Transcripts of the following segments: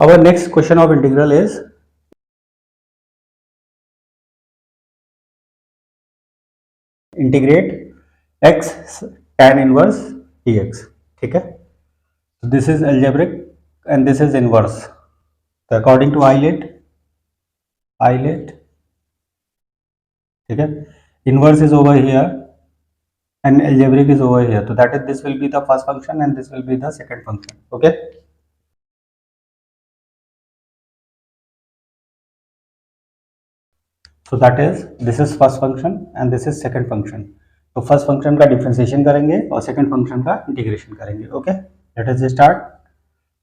Our next question of integral is integrate x tan inverse dx. ठीक है, this is algebraic and this is inverse. So according to Eilert, ठीक है, inverse is over here and algebraic is over here. So that is, this will be the first function and this will be the second function. Okay. So that is, this is first function and this is second function. तो first function का differentiation करेंगे और second function का integration करेंगे. Okay, let us start.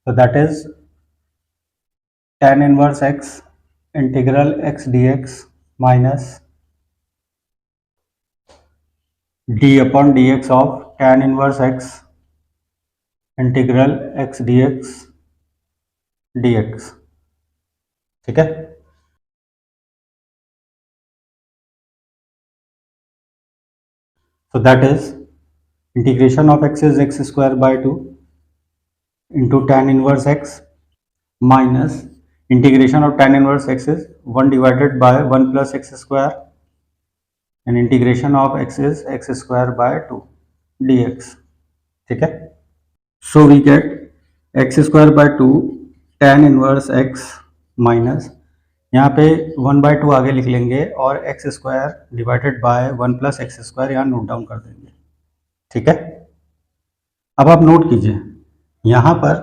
So that is tan inverse x integral x dx minus d upon dx of tan inverse x integral x dx. ठीक है. So that is integration of x is x square by 2 into tan inverse x minus integration of tan inverse x is 1 divided by 1 plus x square and integration of x is x square by 2 dx. ठीक है. So we get x square by 2 tan inverse x minus, यहाँ पे 1 by 2 आगे लिख लेंगे और x square divided by 1 plus x square यहाँ note down कर देंगे. ठीक है. अब आप नोट कीजिए, यहाँ पर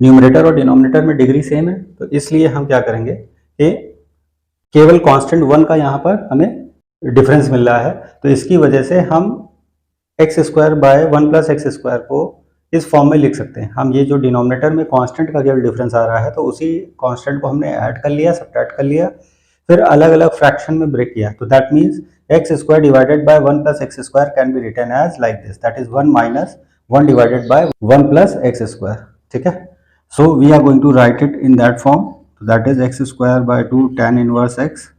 न्यूमरेटर और डिनोमिनेटर में डिग्री सेम है, तो इसलिए हम क्या करेंगे कि केवल कांस्टेंट 1 का यहाँ पर हमें डिफरेंस मिल रहा है, तो इसकी वजह से हम x square bye 1 plus x square को इस फॉर्म में लिख सकते हैं. हम ये जो डिनोमिनेटर में कांस्टेंट का केवल डिफरेंस आ रहा है, तो उसी कांस्टेंट को हमने ऐड कर लिया, सब्ट्रैक्ट कर लिया, फिर अलग अलग फ्रैक्शन में ब्रेक किया. तो that means x square divided by 1 plus x square can be written as like this, that is 1 minus 1 divided by 1 plus x square. ठीक है. So we are going to write it in that form. तो that is x square by 2 tan inverse x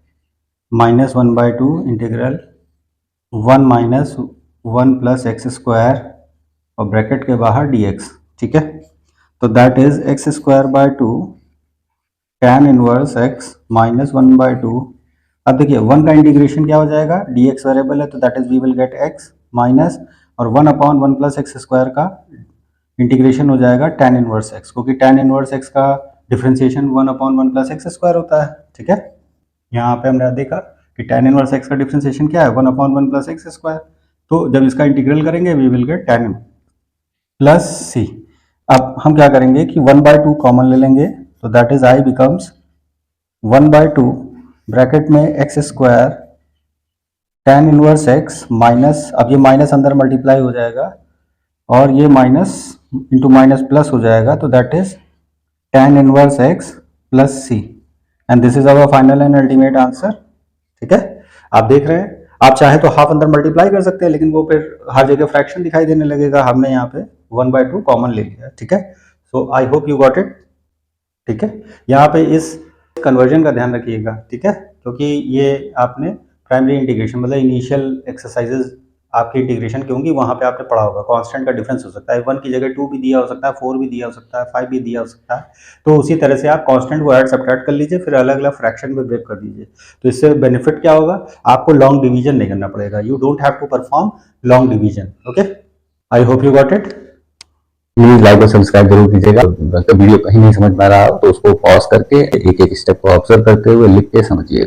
minus 1 by 2 integral 1 minus 1 plus x square और bracket के बाहर dx. ठीक है. तो that is x square by 2 tan inverse x minus 1 by 2. अब देखिए 1 का इंटीग्रेशन क्या हो जाएगा, dx वेरिएबल है, तो that is we will get x minus और 1 अपॉन 1 प्लस एक्स स्क्वायर का इंटीग्रेशन हो जाएगा tan इनवर्स x, क्योंकि tan इनवर्स x का differentiation 1 upon 1 plus x square होता है. ठीक है. यहाँ पे हमने देखा कि tan इनवर्स x का डिफरेंशिएशन क्या है, 1 अपॉन 1 प्लस एक्स स्क्वायर. तो जब इसका इंटीग्रल करेंगे we will get tan plus C. अब हम क्या करेंगे कि 1 बाय 2 कॉमन ले लेंगे, तो that is I becomes 1 by 2 bracket में x square tan inverse x minus, अब ये माइनस अंदर मल्टीप्लाई हो जाएगा और ये माइनस इंटू माइनस प्लस हो जाएगा, तो that is tan inverse x plus C and this is our final and ultimate answer. ठीक है. आप देख रहे हैं, आप चाहे तो हाफ अंदर मल्टीप्लाई कर सकते हैं, लेकिन वो फिर हर जगह फ्रैक्शन दिखाई देने लगेगा. हमने यहाँ पे 1 बाय 2 कॉमन ले लिया. ठीक है. So I hope you got it. ठीक है. यहाँ पे इस कन्वर्जन का ध्यान रखिएगा. ठीक है, क्योंकि ये आपने प्राइमरी इंटीग्रेशन मतलब इनिशियल एक्सरसाइजेज आपकी इंटीग्रेशन की होंगी, वहाँ पे आपने पढ़ा होगा कांस्टेंट का डिफरेंस हो सकता है, 1 की जगह 2 भी दिया हो सकता है, 4 भी दिया हो सकता है, 5 भी दिया हो सकता है. तो उसी तरह से आप कांस्टेंट को ऐड सब्ट्रैक्ट कर लीजिए, फिर अलग अलग फ्रैक्शन में ब्रेक कर दीजिए. तो इससे बेनिफिट क्या होगा, आपको लॉन्ग डिवीजन नहीं करना पड़ेगा. You don't have to perform long division. Okay, I hope you got it. Please like और सब्सक्राइब जरूर कीजिएगा. अगर वीडियो कहीं नहीं समझ में आ रहा हो तो उसको पॉज करके एक एक स्टेप को ऑब्जर्व करते हुए लिख के समझिए.